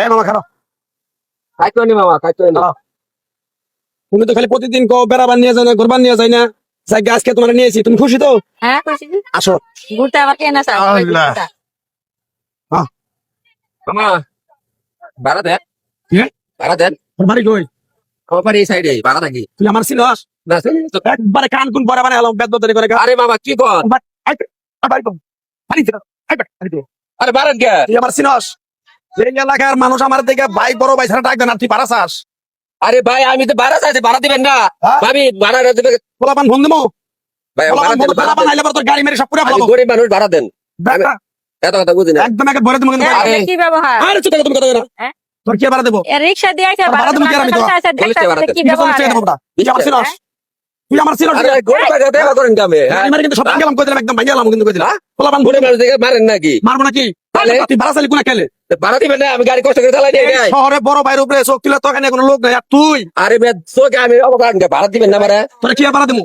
এই মামা খারাপ খাইতো নি মামা খাইতো নি। তুমি তো খালি প্রতিদিন কো বেড়াবার নিয়ে যায় না ঘুরবার নিয়ে যায় না যাই আজকে তোমার নিয়েছি তুমি খুশি তো হ্যাঁ খুশি। আসো ঘুরতে আবার কেন আসা? আল্লাহ। মামা ভাড়া দেন কি? ভাড়া দেন। তোর বাড়ি কই আমার বাড়ি এই সাইডে ভাড়া থাকি তুই আমার ছিলস না চিনি তো। একবারে কান কোন পরে বানাই এলাম বেদবতরি করে আরে মামা কি কর আরে বাড়েন কে তুই আমার ছিলস এই এলাকার মানুষ আমার দিকে ভাই বড় ভাই ছাড়া ডাকবে না তুই ভাড়া চাস আরে ভাই আমি তো ভাড়া চাইছি ভাড়া দিবেন না হ্যাঁ? ভাবি ভাড়া দেবে পোলাপান ফোন দেবো ভাই ভাড়া দেন, ভাড়া পোলাপান দেন। আইলে পরে তোর গাড়ি মেরে সব পুরো আমি ফেলাবো গরিব মানুষ ভাড়া দেন বেটা, এত কথা বুঝি না একদম একে ভরে দেবো কিন্তু এ, ভাড়া। আপনার কি ব্যবহার? আরে চুপ থাকো, তুমি কথা বলো না হ্যাঁ? তোর কি ভাড়া দেবো এ, রিক্সা দিয়ে আইসা আর ভাড়া ভাড়া তুমি কি আর আমি দিতে দেবো? আসা, বলিস দেখতে ভাড়া আসা, দেন। কি তুই ব্যবহার? চল্লিশ টাকা দেবো বেটা। তুই আমার ছিলস তুই আমার ছিলস আরে গরিব টাকা দেওয়া করেন কামে হ্যাঁ গাড়ি মেরে কিন্তু সব গেলাম কই দিলাম একদম ভাই গেলাম কিন্তু কই দিলাম হ্যাঁ? পোলাপান গরিব ফোন মানুষ দেখে মারেন নাকি মারবো নাকি তাহলে? তুই ভাড়া চাইলি কোনা খেলে ভাড়া দিবেন না আমি গাড়ি কষ্ট করে চালাই নিয়ে এই যাই শহরে বড় ভাইয়ের উপরে চোখ তুলে তোখানে কোনো লোক নাই আর তুই আরে ভাই চোখে আমি অবকাশ ভাড়া দিবেন না মারে তোরা কি ভাড়া দেবো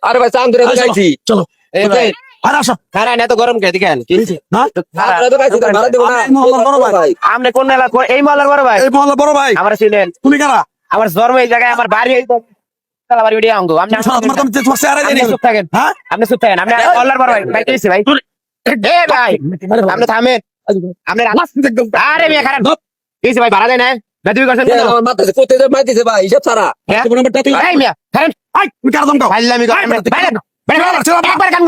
আরে ভাই চান ধরে তো আরে চলো, গাইছি চলো এই ভাই আরে আসো খারাপ না তো গরম কে দেখেন না আমরা তো গাইছি ভাড়া দেব না আমি মহল্লার বড় ভাই। আপনি কোন এলাকা এই মহল্লার বড় ভাই এই মহল্লার বড় ভাই আমার ছিলেন তুমি কারা আমার জন্ম এই জায়গায় আমার বাড়ি এই বাড়ি ভিডিও আঙ্গো আপনি তুমি সারা তোমার তোমার চেহারা আপনি দিয়ে চুপ থাকেন হ্যাঁ আপনি চুপ থাকেন আপনি মহল্লার বড় ভাই ভাই কইছি ভাই এ ভাই আপনি থামেন আপনি একদম আরে মিয়া খারাপ কইছি ভাই ভাড়া দেন না বেদবি করছেন কেন আমার মাথাতে কোতে মাইতেছে ভাই হিসাব ছাড়া হ্যাঁ? তোমার নাম্বারটা তুই এই মিয়া খারাপ আই তুমি কারা দমকাও ফাইলামি করে একবার কান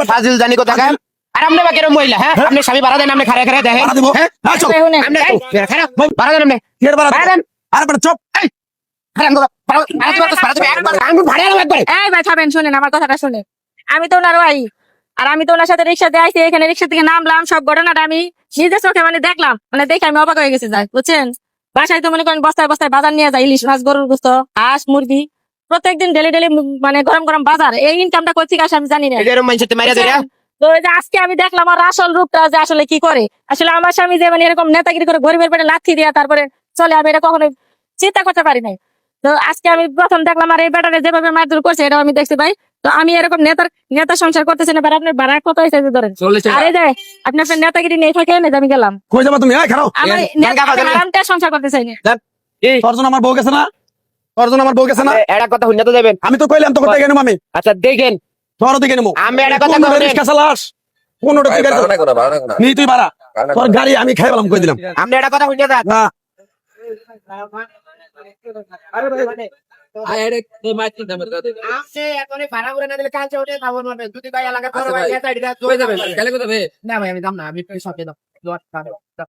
ফাজিল জানি কথা কান আর আপনি বা কেরম মহিলা হ্যাঁ আপনি স্বামী ভাড়া দেন আপনি খারে খারে দেখেন ভাড়া দেবো হ্যাঁ হ্যাঁ চল শুনে, আপনি এই খারাপ ভাড়া দেন আপনি কি এর ভাড়া ভাড়া দেবো? দেন আরে বেটা চুপ এই খারাপ ভাড়া দেন একবার আঙ্গুল ভাড়া দেন একবার এই ভাই থামেন, শুনেন আমার কথাটা শুনেন। আমি তো ওনার ভাই, আর আমি তো ওনার সাথে রিক্সা দিয়ে আইছি, এখানে রিক্সা থেকে নামলাম, সব ঘটনাটা আমি নিজের চোখে মানে দেখলাম, মানে দেখে আমি অবাক হয়ে গেছি যাই বুঝছেন। বাসায় তো মনে করেন বস্তায় বস্তায় বাজার নিয়ে যায়, ইলিশ মাছ, গরুর গোস্ত, হাঁস, মুরগি, প্রত্যেকদিন ডেলি ডেলি মানে গরম গরম বাজার। এই ইনকামটা করছি কাছে আমি জানি না। এরকম মানুষের মাইরা ধরে তো এই যে আজকে আমি দেখলাম আর আসল রূপটা যে আসলে কি করে। আসলে আমার স্বামী যে মানে এরকম নেতাগিরি করে গরিবের পেটে লাথি দিয়া তারপরে চলে, আমি এটা কখনো চিন্তা করতে পারি নাই। তো আজকে আমি প্রথম দেখলাম আর এই বেটারে যেভাবে মারধর করছে এটাও আমি দেখছি ভাই। তো আমি এরকম নেতা সংসার করতেছি না, আপনার ভাড়া কত হয়েছে যে ধরেন। 40 টাকা। আরে যায় আপনি আপনার নেতাগিরি নিয়ে থাকেন, এই যে আমি গেলাম। কই যাবা তুমি এই খারাপ আমার আরামটা সংসার করতে চাই না। তোর জন্য আমার বউ গেছে না তোর জন্য আমার বউ গেছে না একটা কথা শুনে তো দেবেন আমি তো কইলাম তো কোথায় গেলাম আমি আচ্ছা দেখেন তোর দিকে নেবো আমি একটা কথা কোন বলেন। রিস্কা চালাস কোন ওটা ভাই তুই ভাড়া না কোনো ভাড়া না কোনো নি তুই ভাড়া তোর গাড়ি আমি খাই পেলাম কই দিলাম আপনি একটা কথা শুনে যান না আরে এই মাইতে দাম দাদা আপনি এখন ভাড়া করে না দিলে কালকে ওঠে খাবো না যদি ভাই এলাকা আচ্ছা ভাই, কই যাবেন কালে কই যাবে না ভাই আমি দাম না আমি সব দাম